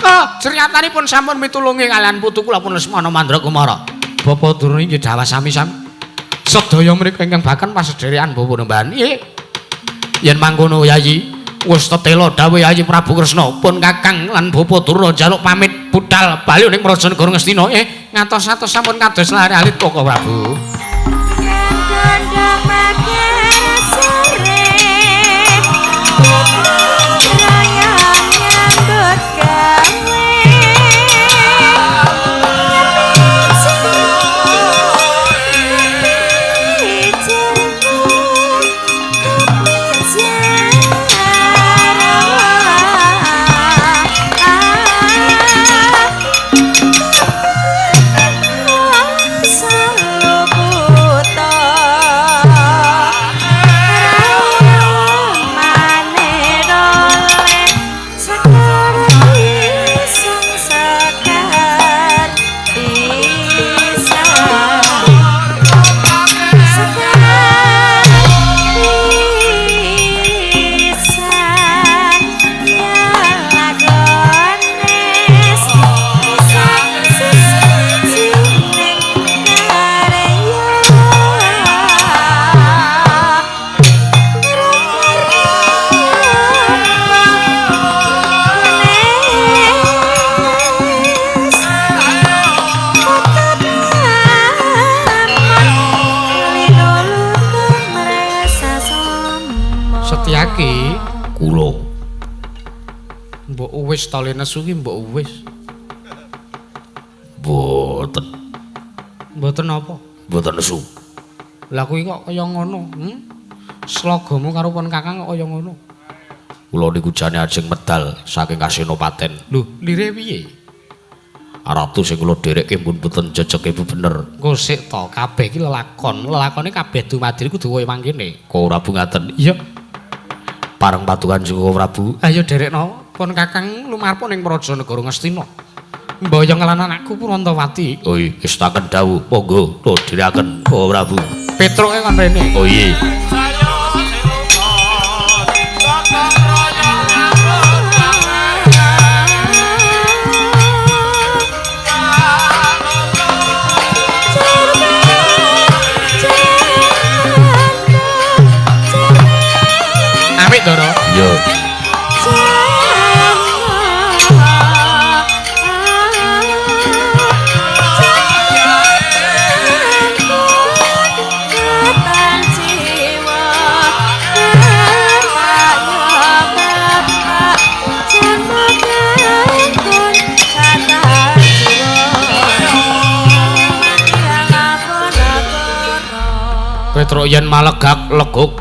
Oh, ceryatanipun sampun mitulungi kaliyan putu kula pun Lesmana Mandrakumara. Bapa Durna inggih dawuh sami-sami. Sedaya mriku ingkang baken pasedherekan Bapa Nemban. Nggih. Yen mangkono Yayi, wis tetela dawuh Yayi Prabu Kresna pun Kakang lan Bapa Durna njaluk pamit budhal bali ning Prajanegara Ngastina. Ngatos-atos sampun kados lare-alit Kakang Prabu. Setyaki Kula mbok uwis to le nesu ki mbok uwis. boten Mboten apa? boten nesu. Lah kuwi kok kaya ngono, Slagamu karo pun Kakang kok kaya ngono. Kula niku jane ajeng medal saking Kasenopaten. Lho, lire piye? Ratu sing kula dherekke pun boten jejeke bener. Engko sik to, kabeh iki lelakon. Lelakone kabeh dumadi kudu kowe mangkene. Kok Prabu ngaten. Iya. Pareng patukan Joko Prabu. Ayo derekno, pun Kakang lumarpa ning Prajanegara Ngastina. Mboyong lan anakku Purantawati. Oh iya, istaken dawuh. Monggo, kula dherekaken Joko Prabu. Petruke kon rene. Oh iya. Apik to, Ro? Yo. Petruk yen malegak leguk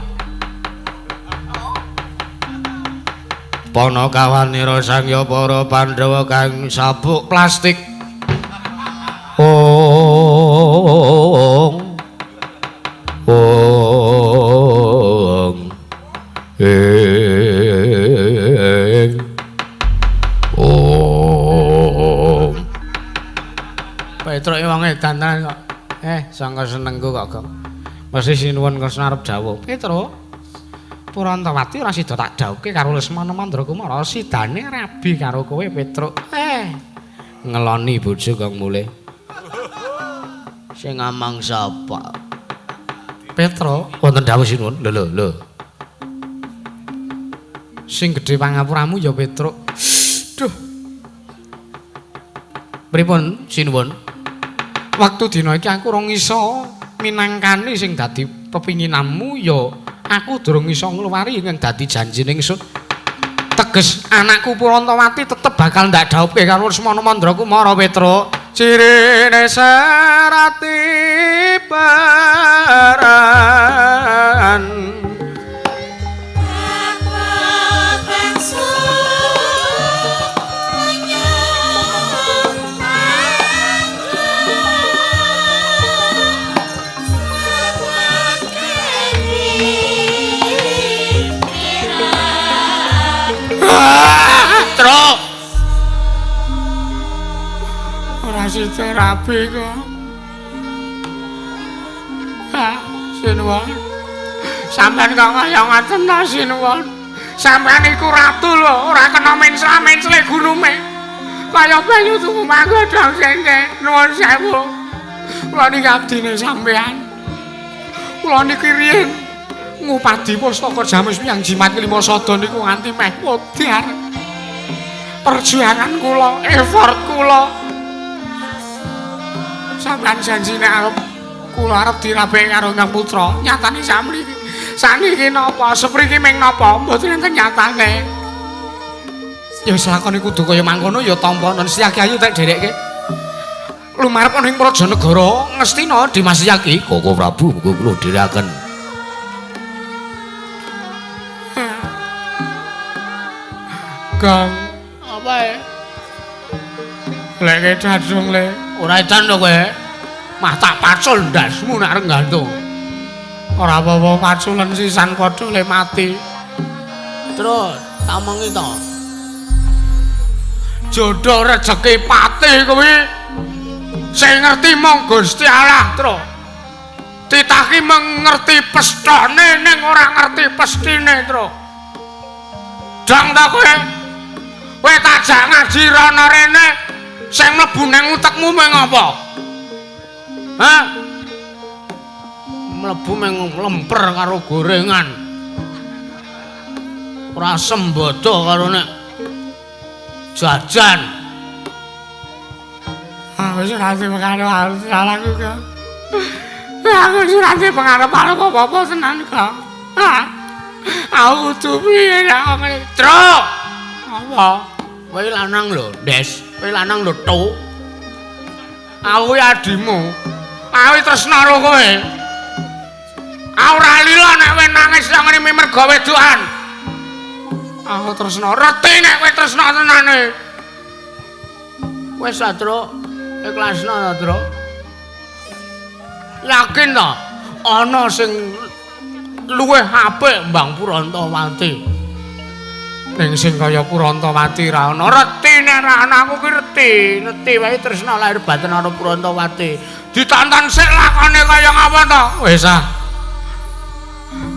Panakawanira sangya para Pandhawa kang sabuk plastik. Ong Petruk wong edan kok. Sangka senengku kok, Gong. Mesti sinuwun Kresna arep dawuh. Petruk Purantawati ora sida tak dhauke karo Lesmana Mandrakumara, sidane rabi karo kowe Petruk. Ngeloni bojo kang mulih. Sing ngomong sapa? Petruk, wonten dawuh sinuwun. Lho. Sing gedhe pangapuramu ya Petruk. Duh. Pripun sinuwun? Waktu dina iki aku ora iso minangkani sing dadi pepinginanmu ya aku durung iso ngluwari ing dadi janjine ingsun. Teges anakku Purantawati tetep bakal ndak dhauke karo Lesmana Mandrakumara Petruk. Cirine serati paran masih terapi kok. Sinuwun. Sampeyan kok kaya ngoten ta Sinuwun. Sampeyan iku ratu lho, ora kena mensla-mensle gunume. Kaya banyu tuku manggodhong sengke. Nuwun sewu. Kula niki abdine sampeyan. Kula niki riyen ngupadi pustaka Jamus Miyang Jimat Kelima Sada niku nganti meh modar. Perjuangan kula, effort kula. Sampeyan janjine arep kula arep dirabeki karo Nyang Putra. Nyatane samriki. Saniki napa? Sepriki ming napa? Mboten enten nyatane. Ya wis lakone kudu kaya mangkono ya tampa non Siyaki ayu tak derekke. Lumarep ana ing Prajanegara ngestina Dimas Siyaki. Koko Prabu muga kula dherekaken. Gang apa ya? Lek dadung le, ora edan to kowe. Mah tak pacul ndasmu nek arep nggantung. Ora apa-apa paculen sisan padha le mati. Terus tamongi to. Jodoh rezeki pati kuwi sing ngerti mung Gusti Allah, Tru. Titaki mengerti pestane ning ora ngerti pestine, Tru. Dang ta kowe? Kowe tajak ngaji rono rene sing mlebu nang utekmu mung apa? Hah? Mlebu mung lemper karo gorengan. Ora sembodo karo nek jajan. Aku surati pengarep salahku kok. Aku surati pengarep apa-apa tenan kok. Aku kudu piye nek ngene. Truk. Apa? Kowe lanang lho, Des. Kowe lanang lho, Tu. Aku adimu. Aku tresna karo kowe. Aku ora lila nek kowe nangis nang ngene mergo wedokan. Aku tresna reti nek kowe tresna tenane. Wis ta, Truk? Ikhlasna ta, Truk? Yakin ta ana sing luwih apik Mbang Purantawati? Ning sing kaya Purantawati ra ana. Reti nek ra ana aku ki reti wae tresna lahir batin karo Purantawati. Ditonton sik lakone kaya ngapa to? Wis ah.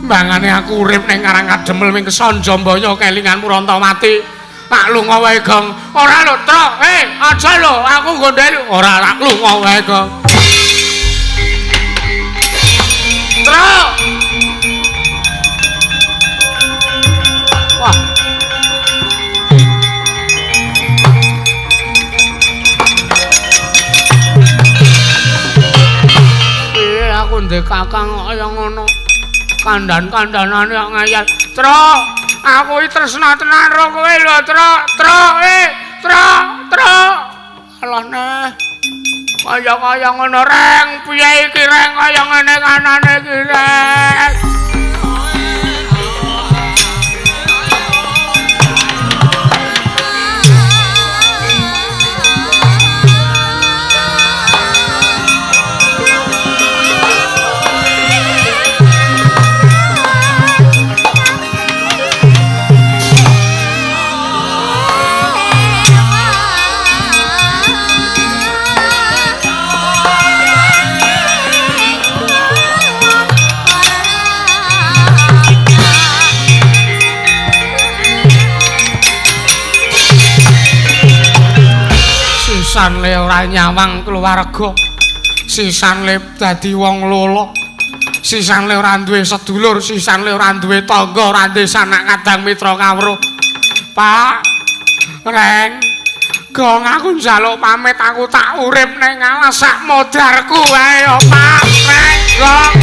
Mbangane aku urip ning Karangkademel ming Kesonjombaya kelingan Purantawati. Tak lunga wae, Gong. Ora lho, Truk. Aja lho, aku ngondheli. Ora tak lunga wae, Gong. Truk. Wah. Piye aku ndek kakang kaya ngono. Kandan-kandanane kok ngayal. Truk, aku iki tresna tenan karo kowe lho, Truk. Truk. Alah neh. Kaya ngono reng, piye iki reng kaya ngene kanane iki reng. Sisan le ora nyawang keluarga. Sisan le dadi wong lolo. Sisan le ora duwe sedulur, sisan le ora duwe tangga, ora duwe sanak kadang mitra kawruh. Pak, Reng, Gong aku njaluk pamit aku tak urip ning alas sak modarku wae, Pak, Reng, Gong.